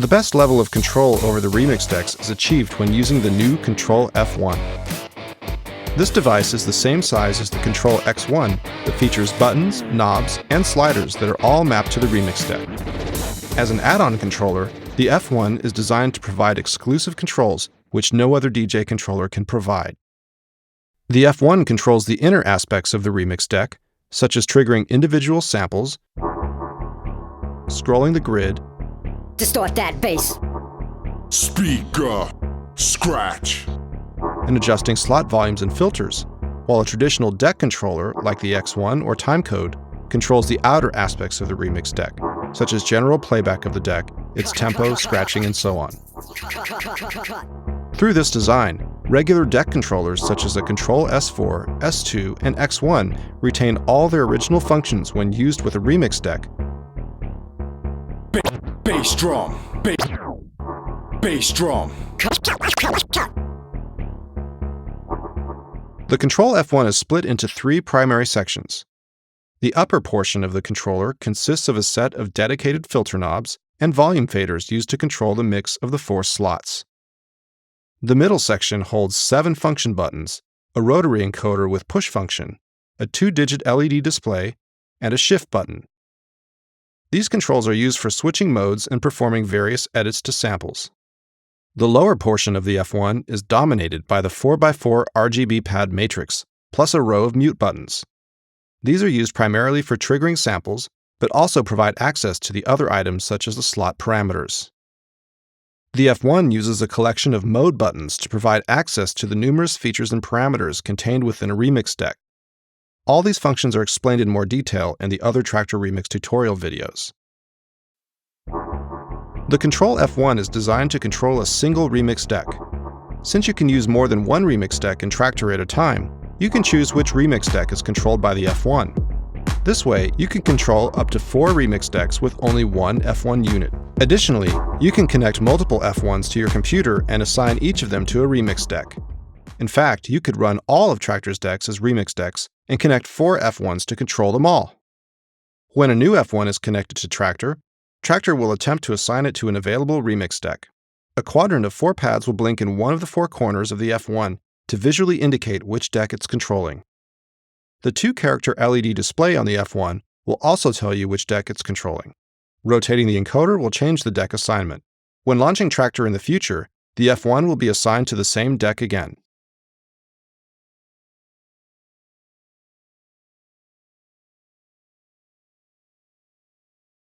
The best level of control over the remix decks is achieved when using the new Kontrol F1. This device is the same size as the Kontrol X1 that features buttons, knobs, and sliders that are all mapped to the remix deck. As an add-on controller, the F1 is designed to provide exclusive controls which no other DJ controller can provide. The F1 controls the inner aspects of the remix deck, such as triggering individual samples, scrolling the grid, distort that bass, Speaker, scratch, and adjusting slot volumes and filters, while a traditional deck controller, like the X1 or timecode, controls the outer aspects of the remix deck, such as general playback of the deck, its tempo, scratching, and so on. Through this design, regular deck controllers such as the Kontrol S4, S2, and X1 retain all their original functions when used with a remix deck. bass drum, bass drum. The Kontrol F1 is split into three primary sections. The upper portion of the controller consists of a set of dedicated filter knobs and volume faders used to control the mix of the 4 slots. The middle section holds 7 function buttons, a rotary encoder with push function, a 2-digit LED display, and a shift button. These controls are used for switching modes and performing various edits to samples. The lower portion of the F1 is dominated by the 4x4 RGB pad matrix, plus a row of mute buttons. These are used primarily for triggering samples, but also provide access to the other items such as the slot parameters. The F1 uses a collection of mode buttons to provide access to the numerous features and parameters contained within a remix deck. All these functions are explained in more detail in the other Traktor Remix tutorial videos. The Kontrol F1 is designed to control a single remix deck. Since you can use more than one remix deck in Traktor at a time, you can choose which remix deck is controlled by the F1. This way, you can control up to 4 remix decks with only one F1 unit. Additionally, you can connect multiple F1s to your computer and assign each of them to a remix deck. In fact, you could run all of Traktor's decks as remix decks and connect 4 F1s to control them all. When a new F1 is connected to Traktor, Traktor will attempt to assign it to an available remix deck. A quadrant of 4 pads will blink in one of the 4 corners of the F1 to visually indicate which deck it's controlling. The 2-character LED display on the F1 will also tell you which deck it's controlling. Rotating the encoder will change the deck assignment. When launching Traktor in the future, the F1 will be assigned to the same deck again.